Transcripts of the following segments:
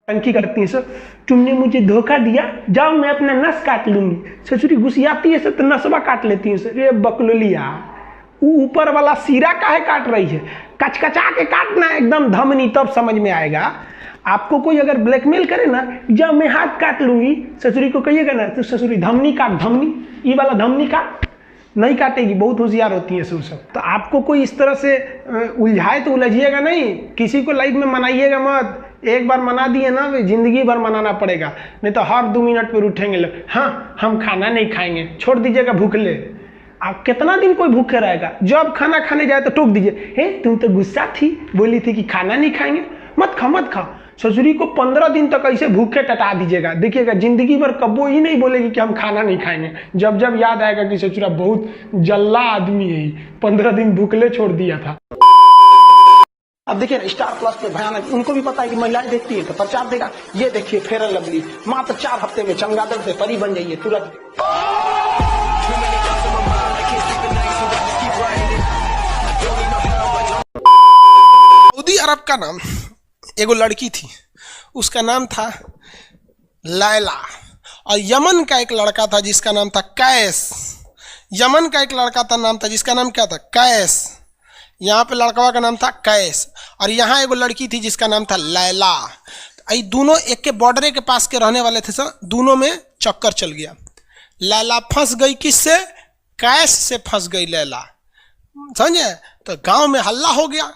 टंकी करती है सर, तुमने मुझे धोखा दिया, जाओ मैं अपना नस काट लूंगी। ससुरी गुस्सियाती है सर तो नसवा काट लेती है सर। ये बकलोलिया ऊपर वाला सिरा काहे काट रही है, कचकचा के काटना एकदम धमनी, तब समझ में आएगा। आपको कोई अगर ब्लैकमेल करे ना, जब मैं हाथ काट लूंगी, ससुरी को कहिएगा ना तो ससुरी धमनी काट, धमनी ये वाला धमनी काट, नहीं काटेगी, बहुत होशियार होती है सब। तो आपको कोई इस तरह से उलझाए तो उलझिएगा नहीं, किसी को लाइफ में मनाइएगा मत। एक बार मना दिए ना वे जिंदगी भर मनाना पड़ेगा, नहीं तो हर 2 मिनट पर उठेंगे लोग, हाँ हम खाना नहीं खाएंगे, छोड़ दीजिएगा भूखले। आप कितना दिन कोई भूखे रहेगा, जब खाना खाने जाए तो टोक दीजिए, हे तुम तो गुस्सा थी, बोली थी कि खाना नहीं खाएंगे, मत खाओ मत खाओ। ससुरी को 15 दिन तक ऐसे भूखे टटा दीजिएगा, देखिएगा जिंदगी भर कबो ही नहीं बोलेगी कि हम खाना नहीं खाएंगे। जब जब याद आएगा कि ससुरा बहुत जल्ला आदमी है, 15 दिन भूखले छोड़ दिया था। अब देखिए स्टार प्लस पे भयानक, उनको भी पता है कि महिलाएं देखती है तो प्रचार देगा। ये देखिए फेयर एंड लवली, मात्र 4 हफ्ते में चमगादड़ से परी बन जाइए तुरंत। सऊदी अरब का नाम एगो लड़की थी, उसका नाम था लैला, और यमन का एक लड़का था जिसका नाम था कैस। यमन का एक लड़का था, नाम था जिसका नाम क्या था, कैस। यहाँ पे लड़का का नाम था कैस, और यहाँ एगो लड़की थी जिसका नाम था लैला। ये दोनों एक के बॉर्डर के पास के रहने वाले थे सर, दोनों में चक्कर चल गया। लैला फंस गई किससे, कैस से फंस गई लैला, समझे। तो गांव में हल्ला हो गया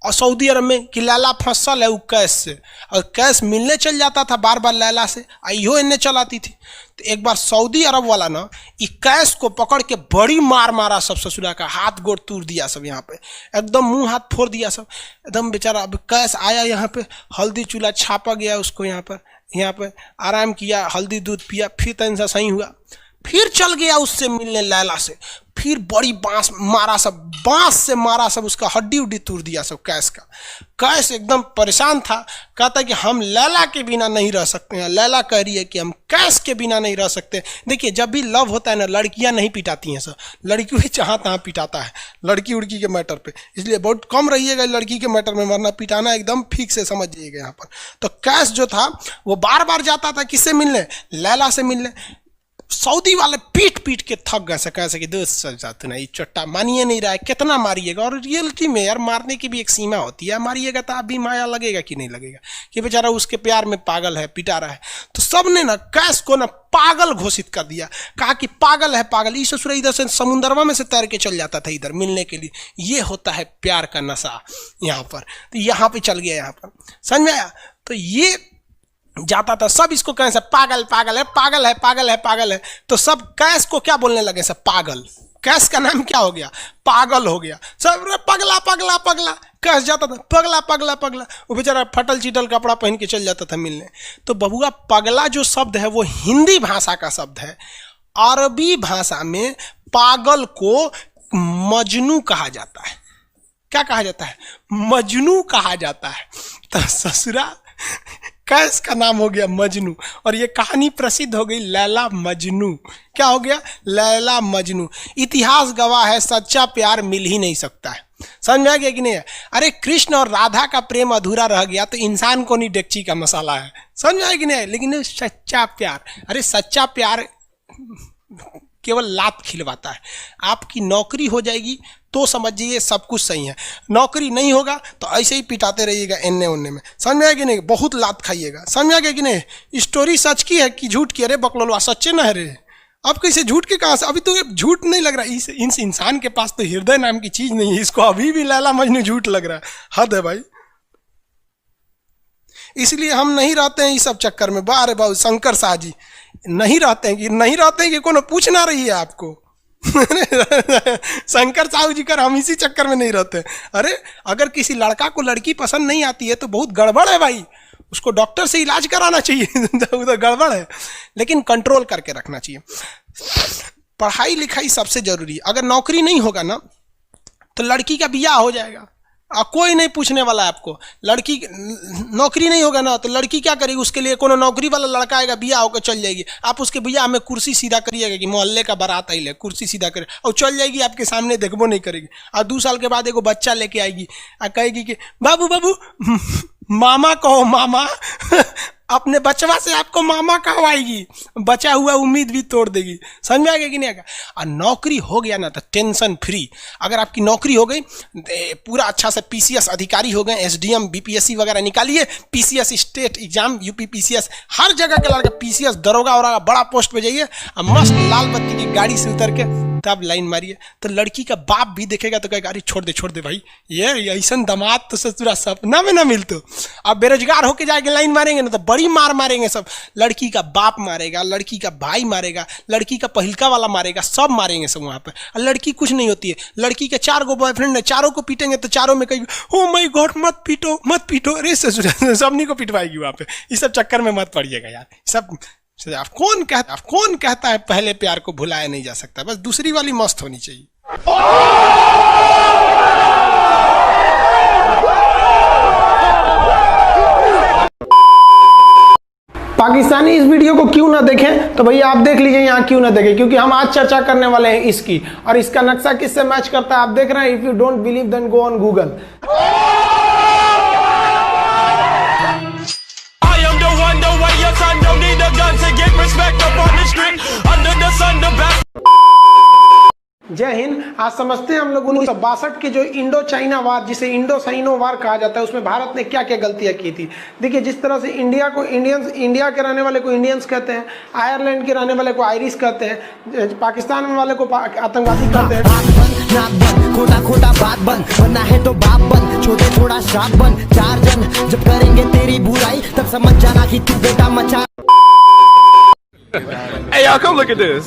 और सऊदी अरब में कि लैला फंसल है वो कैस से, और कैस मिलने चल जाता था बार बार लैला से, आइयो इन्हें चलाती थी। तो एक बार सऊदी अरब वाला ना ये कैस को पकड़ के बड़ी मार मारा सब, ससुरा का हाथ गोड़ तोड़ दिया सब, यहाँ पे एकदम मुंह हाथ फोड़ दिया सब एकदम बेचारा। अब कैस आया यहाँ पे, हल्दी चूल्हा छापा गया उसको, यहाँ पे आराम किया, हल्दी दूध पिया, फिर तनिक सा सही हुआ, फिर चल गया उससे मिलने लैला से, फिर बड़ी बांस मारा सब, बांस से मारा सब, उसका हड्डी उड्डी तोड़ दिया सब कैस का। कैस एकदम परेशान था, कहता कि हम लैला के बिना नहीं रह सकते हैं। लैला कह रही है कि हम कैस के बिना नहीं रह सकते। देखिए जब भी लव होता है ना, लड़कियां नहीं पिटाती हैं सर, लड़की भी जहाँ तहाँ पिटाता है लड़की उड़की के मैटर पे, इसलिए बहुत कम रहिएगा लड़की के मैटर में, वरना पिटाना एकदम ठीक से समझ जाइएगा यहाँ पर। तो कैस जो था वो बार बार जाता था किससे मिलने, लैला से मिलने। सऊदी वाले पीट पीट के थक गए से, कैसे कि दोस्त जाते ना ये चट्टा मानिए नहीं रहा है, कितना मारिएगा। और रियलिटी में यार मारने की भी एक सीमा होती है, मारिएगा तो अभी माया लगेगा कि नहीं लगेगा, कि बेचारा उसके प्यार में पागल है, पिटा रहा है। तो सब ने ना कैस को ना पागल घोषित कर दिया, कहा कि पागल है पागल। इस ससुर इधर से समुद्रवा में से तैर के चल जाता था इधर मिलने के लिए। ये होता है प्यार का नशा यहाँ पर। तो यहाँ पे चल गया, यहाँ पर समझ में आया। तो ये जाता था, सब इसको कहें सब पागल पागल है, पागल है पागल है पागल है। तो सब कैस को क्या बोलने लगे सब, पागल। कैस का नाम क्या हो गया, पागल हो गया सब। पगला पगला पगला कैस जाता था, पगला पगला पगला। वो बेचारा फटल चिटल कपड़ा पहन के चल जाता था मिलने। तो बबुआ पगला जो शब्द है वो हिंदी भाषा का शब्द है। अरबी भाषा में पागल को मजनू कहा जाता है। क्या कहा जाता है, मजनू कहा जाता है। तो ससुरा कैस का नाम हो गया मजनू, और ये कहानी प्रसिद्ध हो गई लैला मजनू। क्या हो गया, लैला मजनू। इतिहास गवाह है सच्चा प्यार मिल ही नहीं सकता है। समझ में आ गया कि नहीं है। अरे कृष्ण और राधा का प्रेम अधूरा रह गया तो इंसान को नहीं डेगची का मसाला है। समझ में आया कि नहीं है। लेकिन सच्चा प्यार, अरे सच्चा प्यार केवल लात खिलवाता है। आपकी नौकरी हो जाएगी तो समझिए सब कुछ सही है, नौकरी नहीं होगा तो ऐसे ही पिटाते रहिएगा एन्ने ओन्ने में। समझ में आया कि नहीं, बहुत लात खाइएगा। समझ में आ गया कि नहीं। स्टोरी सच की है कि झूठ की, अरे बकलोलवा सच्चे ना है रे। अब कैसे झूठ के कहाँ से, अभी तो झूठ नहीं लग रहा। इस इंसान के पास तो हृदय नाम की चीज नहीं है, इसको अभी भी लैला मजनू झूठ लग रहा है। हद है भाई। इसलिए हम नहीं रहते हैं इस सब चक्कर में। बारे बाबू शंकर शाह जी नहीं रहते हैं कि कोनो पूछ ना रही है आपको। शंकर साहू जी कर हम इसी चक्कर में नहीं रहते। अरे अगर किसी लड़का को लड़की पसंद नहीं आती है तो बहुत गड़बड़ है भाई, उसको डॉक्टर से इलाज कराना चाहिए। उधर गड़बड़ है, लेकिन कंट्रोल करके रखना चाहिए। पढ़ाई लिखाई सबसे जरूरी है। अगर नौकरी नहीं होगा ना तो लड़की का बियाह हो जाएगा, कोई नहीं पूछने वाला है आपको। लड़की नौकरी नहीं होगा ना तो लड़की क्या करेगी, उसके लिए कोनो नौकरी वाला लड़का आएगा, बियाह होकर चल जाएगी। आप उसके बियाह में कुर्सी सीधा करिएगा कि मोहल्ले का बारात आई ले, कुर्सी सीधा करे और चल जाएगी, आपके सामने देखबो नहीं करेगी। और 2 साल के बाद एगो बच्चा लेके आएगी और कहेगी कि बाबू बाबू मामा कहो मामा। अपने बचवा से आपको मामा कहवाएगी, बचा हुआ उम्मीद भी तोड़ देगी। समझ में आ गया कि नहीं आएगा? और नौकरी हो गया ना तो टेंशन फ्री। अगर आपकी नौकरी हो गई, पूरा अच्छा से पीसीएस अधिकारी हो गए, एसडीएम बीपीएससी वगैरह निकालिए, PCS state exam, UP PCS, हर जगह के लड़का पीसीएस दरोगा और बड़ा पोस्ट पे जाइए और मस्त लाल बत्ती की गाड़ी से उतर के तब लाइन मारिए। तो लड़की का बाप भी देखेगा तो कहेगा अरे छोड़ दे भाई, ये ऐसा दामाद तो ससुरा सपना में ना मिलतो। अब बेरोजगार होके जाके लाइन मारेंगे ना तो बड़ी मार मारेंगे सब। लड़की का बाप मारेगा, लड़की का भाई मारेगा, लड़की का पहिलका वाला मारेगा, सब मारेंगे सब वहाँ पे। और लड़की कुछ नहीं होती है। लड़की के 4 गो बॉयफ्रेंड है, चारों को पीटेंगे तो चारों में कहीं ओ माय गॉड मत पीटो, अरे ससुरा सबनी को पिटवाएगी वहाँ पे। इस सब चक्कर में मत पड़िएगा यार। सब आप कौन कहता है पहले प्यार को भुलाया नहीं जा सकता, बस दूसरी वाली मस्त होनी चाहिए। पाकिस्तानी इस वीडियो को क्यों ना देखें तो भैया आप देख लीजिए यहाँ क्यों ना देखें, क्योंकि हम आज चर्चा करने वाले हैं इसकी, और इसका नक्शा किससे मैच करता है आप देख रहे हैं। If you don't believe then go on Google. जय हिंद। आज समझते हैं हम लोग 1962 के जो इंडो चाइना वार, जिसे इंडो साइनो वार कहा जाता है, उसमें भारत ने क्या क्या गलतियां की थी। देखिए, जिस तरह से इंडिया के रहने वाले को इंडियंस कहते हैं, आयरलैंड के रहने वाले को आयरिश कहते हैं, पाकिस्तान वाले को आतंकवादी कहते हैं। खोटा बात बन, बनना है तो बाप बन, छोटे थोड़ा श्राप बन, 4 जन जब करेंगे तेरी बुराई तब समझ जाना कि तू बेटा मचा। Hey y'all, come look at this.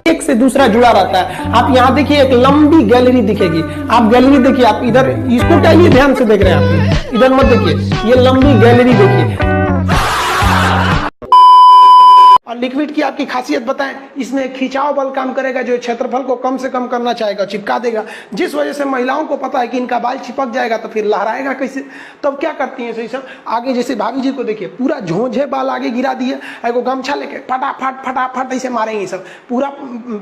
एक से दूसरा जुड़ा रहता है। आप यहाँ देखिए एक लंबी गैलरी दिखेगी, आप गैलरी देखिए, आप इधर इसको क्या ये ध्यान से देख रहे हैं आप, इधर मत देखिए, ये लंबी गैलरी देखिए। और लिक्विड की आपकी खासियत बताएं, इसमें खिंचाव बल काम करेगा जो क्षेत्रफल को कम से कम करना चाहेगा, चिपका देगा, जिस वजह से महिलाओं को पता है कि इनका बाल चिपक जाएगा तो फिर लहराएगा कैसे। तब क्या करती हैं सही सब, आगे जैसे भाभी जी को देखिए, पूरा झोंझे बाल आगे गिरा दिए, एगो गमछा लेके फटाफट ऐसे मारेंगे सब, पूरा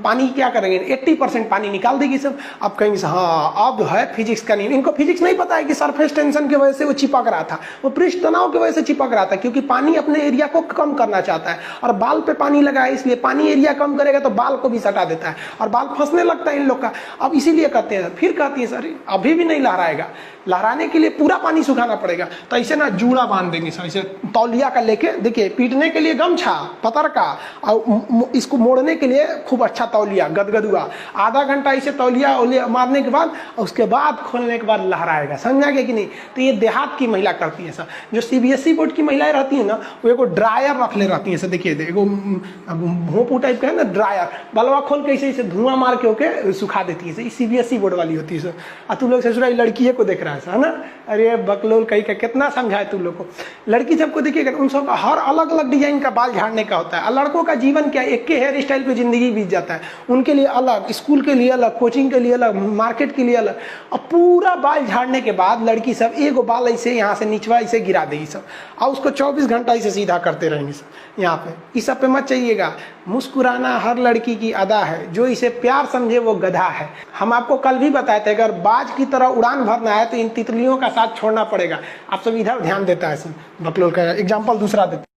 पानी क्या करेंगे 80% पानी निकाल देगी सब। अब कहेंगे हाँ अब है फिजिक्स का नियम। इनको फिजिक्स नहीं पता है कि सरफेस टेंशन की वजह से वो चिपक रहा था, वो पृष्ठ तनाव की वजह से चिपक रहा था, क्योंकि पानी अपने एरिया को कम करना चाहता है और बाल पे पानी लगा है, इसलिए पानी एरिया कम करेगा तो बाल को भी सटा देता है और बाल फंसने लगता है इन लोग का। अब इसीलिए कहते हैं, फिर कहती है सर अभी भी नहीं लहराएगा, लहराने के लिए पूरा पानी सुखाना पड़ेगा। तो ऐसे ना जूड़ा बांध देंगे सर, ऐसे तौलिया का लेके, देखिए पीटने के लिए गमछा पतर का, और इसको मोड़ने के लिए खूब अच्छा तौलिया गदगदुआ, आधा घंटा ऐसे तौलिया मारने के बाद उसके बाद खोलने के बाद लहराएगा। समझा गया कि नहीं? तो ये देहात की महिला करती है सर। जो सीबीएसई बोर्ड की महिलाएं रहती है ना, वो एगो ड्रायर रख ले रहती है सर, देखिए एगो भोंपू टाइप का है ना ड्रायर, बलवा खोल के ऐसे धुआं मार के होके सुखा देती है। सीबीएसई बोर्ड वाली होती है सर। और तू लोग ससुरा लड़की को देख रहा है ना, अरे बकलोल कहीं का कितना समझाए तू लोग को। लड़की सबको देखिएगा, उन सबका हर अलग अलग डिजाइन का बाल झाड़ने का होता है। और लड़कों का जीवन क्या, एक के हेयर स्टाइल पे जिंदगी बीत जाता है। उनके लिए अलग, स्कूल के लिए अलग, कोचिंग के लिए अलग, मार्केट के लिए अलग। और पूरा बाल झाड़ने के बाद लड़की सब एगो बाल ऐसे यहाँ से निचवा ऐसे गिरा देगी सब, और उसको 24 घंटा ऐसे सीधा करते रहेंगे सब यहाँ पे। इस सब पे मत चाहिएगा। मुस्कुराना हर लड़की की अदा है, जो इसे प्यार समझे वो गधा है। हम आपको कल भी बताए थे, अगर बाज की तरह उड़ान भरना है तो इन तितलियों का साथ छोड़ना पड़ेगा। आप सब इधर ध्यान देता है सर। बकलोल का एग्जाम्पल दूसरा देते,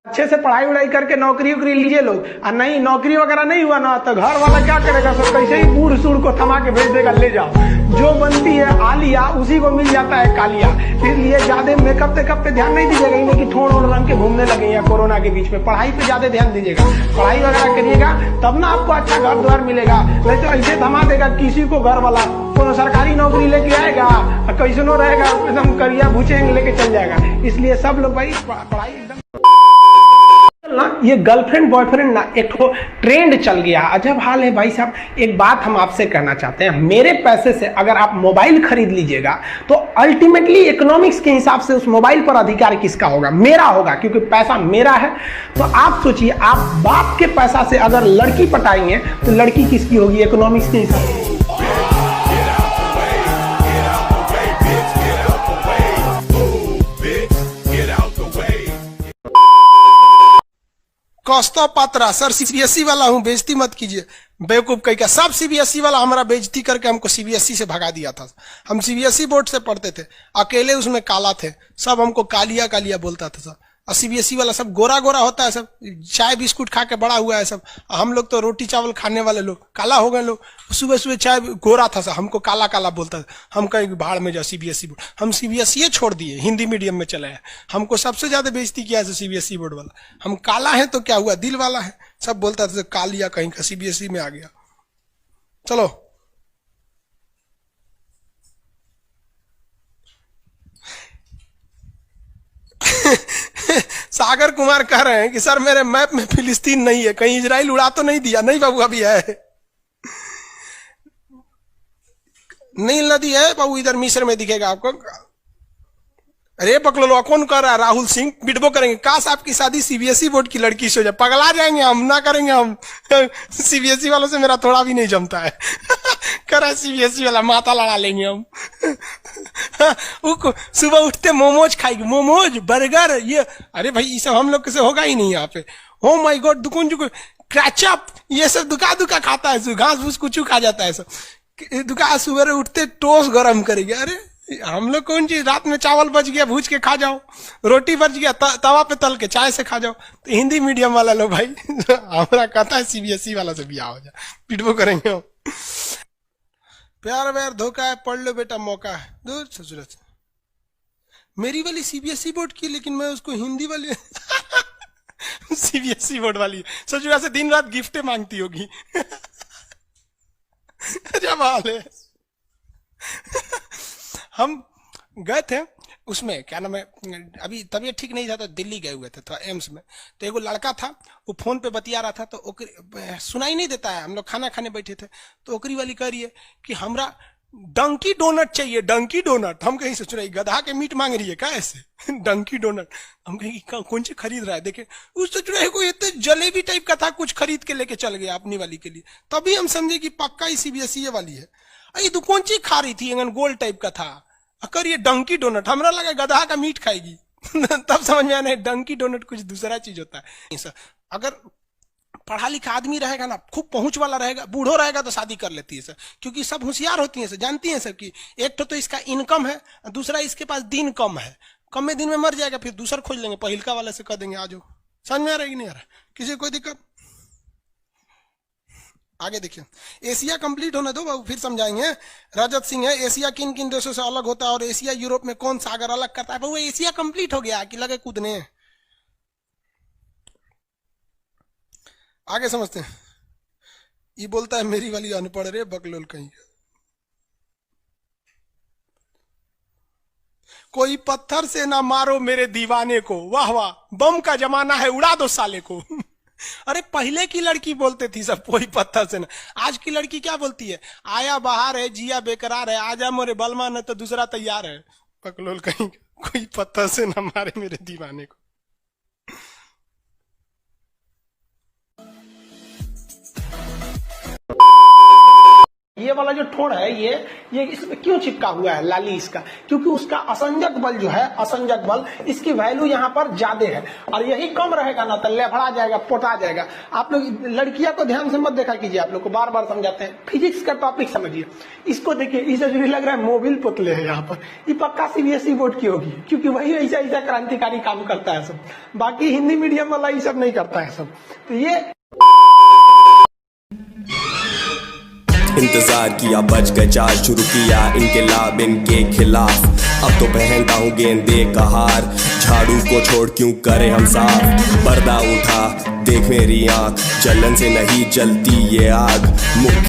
अच्छे से पढ़ाई उड़ाई करके नौकरी उकरी लीजिए लोग, और नहीं नौकरी वगैरह नहीं हुआ ना तो घर वाला क्या करेगा सर, कैसे ही बूढ़ सूढ़ को थमा के भेज देगा, ले जाओ। जो बनती है आलिया उसी को मिल जाता है कालिया। इसलिए ज्यादा मेकअप तेकअप पे ध्यान नहीं दीजिएगा, इन्हें कि ठोड़ ओढ़ रंग के घूमने लगे या कोरोना के बीच में। पढ़ाई पे ज्यादा ध्यान दीजिएगा, पढ़ाई वगैरह करिएगा तब ना आपको अच्छा घर द्वार मिलेगा। नहीं तो ऐसे थमा देगा किसी को घर वाला, कोनो सरकारी नौकरी लेके आएगा कैसे नो रहेगा, एकदम करिया भूचेंग लेके चल जाएगा। इसलिए सब लोग भाई पढ़ाई एकदम ना, ये गर्लफ्रेंड बॉयफ्रेंड ना एक तो ट्रेंड चल गया, अजब हाल है भाई साहब। एक बात हम आपसे कहना चाहते हैं, मेरे पैसे से अगर आप मोबाइल खरीद लीजिएगा तो अल्टीमेटली इकोनॉमिक्स के हिसाब से उस मोबाइल पर अधिकार किसका होगा? मेरा होगा, क्योंकि पैसा मेरा है। तो आप सोचिए, आप बाप के पैसा से अगर लड़की पटाएंगे तो लड़की किसकी होगी इकोनॉमिक्स के हिसाब से? कौस्तव पात्रा सर, सीबीएसई वाला हूँ, बेइज्जती मत कीजिए। बेवकूफ कहीं का। सब सीबीएसई वाला हमारा बेइज्जती करके हमको सीबीएसई से भगा दिया था। हम सीबीएसई बोर्ड से पढ़ते थे, अकेले उसमें काला थे, सब हमको कालिया कालिया बोलता था सब। और सीबीएसई वाला सब गोरा गोरा होता है, सब चाय बिस्कुट खा के बड़ा हुआ है सब। हम लोग तो रोटी चावल खाने वाले लोग काला हो गए लोग। सुबह सुबह चाय गोरा था सब, हमको काला काला बोलता था। हम कहीं भाड़ में जाओ सीबीएसई बोर्ड, हम सीबीएसई छोड़ दिए, हिंदी मीडियम में चले आए। हमको सबसे ज्यादा बेइज्जती किया है सीबीएसई बोर्ड वाला। हम काला है तो क्या हुआ, दिल वाला है, सब बोलता था कालिया कहीं का, सीबीएसई में आ गया। चलो सागर कुमार कह रहे हैं कि सर मेरे मैप में फिलिस्तीन नहीं है, कहीं इजराइल उड़ा तो नहीं दिया? नहीं बाबू, अभी है, नील नदी है बाबू, इधर मिस्र में दिखेगा आपको। अरे पकड़ो, कौन कर रहा है? राहुल सिंह बिटबो करेंगे। काश आपकी शादी सीबीएसई बोर्ड की लड़की से हो जाए, पगला जाएंगे हम, ना करेंगे हम। सीबीएसई वालों से मेरा थोड़ा भी नहीं जमता है। करा सीबीएसई वाला, माथा लड़ा लेंगे हम। सुबह उठते मोमोज खाएगी, मोमोज बर्गर ये। अरे भाई ये सब हम लोग से होगा ही नहीं यहाँ पे। ओ माय गॉड, दुकुन जुकुन क्रैचअप ये सब दुका दुका खाता है, घास फूस कुछ खा जाता है सब। दुका सुबह उठते टोस्ट गरम करेंगे। अरे हम लोग कौन चीज, रात में चावल बच गया भूज के खा जाओ, रोटी बच गया तवा पे तल के चाय से खा जाओ। तो हिंदी मीडियम वाला लो भाई, हमारा कहता है सीबीएसई वाला से बिया हो जाए, पिटबो करेंगे हम। प्यार व्यार धोखा है, पढ़ लो बेटा मौका है। दूर ससुर से मेरी वाली सीबीएसई बोर्ड की, लेकिन मैं उसको हिंदी वाली सीबीएसई बोर्ड वाली ससुरा से दिन रात गिफ्टें मांगती होगी। जब हाल है। हम गए थे उसमें, क्या नाम है, अभी तबीयत ठीक नहीं था तो दिल्ली गए हुए थे, तो एम्स में। तो एगो लड़का था, वो फोन पे बतिया रहा था, तो सुनाई नहीं देता है। हम लोग खाना खाने बैठे थे, तो ओकरी वाली कह रही है कि हमरा डंकी डोनट चाहिए, डंकी डोनट। हम कहीं सोच रहे गधा के मीट मांग रही है क्या ऐसे? डंकी डोनट। हम कहीं कौन से खरीद रहा है, देखे उस सोच रहे कोई इतने जलेबी टाइप का था, कुछ खरीद के लेके चल गया अपनी वाली के लिए। तभी हम समझे कि पक्का ही सीबीएसई वाली है। अरे तू कौन चीज खा रही थी, गोल टाइप का था, अकर ये डंकी डोनट। हमरा लगा गधा का मीट खाएगी। तब समझ में आया डंकी डोनट कुछ दूसरा चीज होता है। अगर पढ़ा लिखा आदमी रहेगा ना, खूब पहुंच वाला रहेगा, बूढ़ो रहेगा तो शादी कर लेती है सर, क्योंकि सब होशियार होती है सर, जानती हैं सर कि एक तो इसका इनकम है, दूसरा इसके पास दिन कम है, कम में दिन में मर जाएगा, फिर दूसरा खोज लेंगे, पहिलका वाले से कह देंगे आ जाओ। समझ में आ रहा है कि नहीं आ रहा? किसी कोई दिक्कत? आगे देखिए, एशिया कंप्लीट होने दो बाबू, फिर समझाएंगे। रजत सिंह है, एशिया किन किन देशों से अलग होता है और एशिया यूरोप में कौन सागर अलग करता है? बाबू एशिया कंप्लीट हो गया कि लगे कूदने? आगे समझते हैं। ये बोलता है मेरी वाली अनपढ़ रे बकलोल कहीं। कोई पत्थर से ना मारो मेरे दीवाने को, वाह वाह, बम का जमाना है उड़ा दो साले को। अरे पहले की लड़की बोलते थी सब कोई पत्थर से ना, आज की लड़की क्या बोलती है? आया बाहर है, जिया बेकरार है, आजा मोरे बलमा न तो दूसरा तैयार है। बकलोल कहीं, कोई पत्थर से ना मारे मेरे दीवाने को। ये वाला जो ठोड़ है ये इसमें क्यों चिपका हुआ है लाली इसका? क्योंकि उसका असंजक बल जो है, असंजक बल, इसकी वैल्यू यहाँ पर ज्यादा है, और यही कम रहेगा ना तो लेफड़ा जाएगा, पोटा जाएगा। आप लोग लड़कियां को ध्यान से मत देखा कीजिए, आप लोग को बार बार समझाते हैं। फिजिक्स का टॉपिक समझिए, इसको देखिए, इसे जो लग रहा है मोबिल पुतले है यहाँ पर, ये पक्का सीबीएसई बोर्ड की होगी, क्योंकि वही ऐसा ऐसा क्रांतिकारी काम करता है सब। बाकी हिंदी मीडियम वाला ये सब नहीं करता है सब। तो ये इंतजार किया, बच गए चार, शुरू किया इनकलाब इनके खिलाफ। अब तो पहनता हूँ गेंदे का हार, झाड़ू को छोड़ क्यों करे हम साफ। पर्दा उठा देख मेरी आँख, जलन से नहीं जलती ये आग।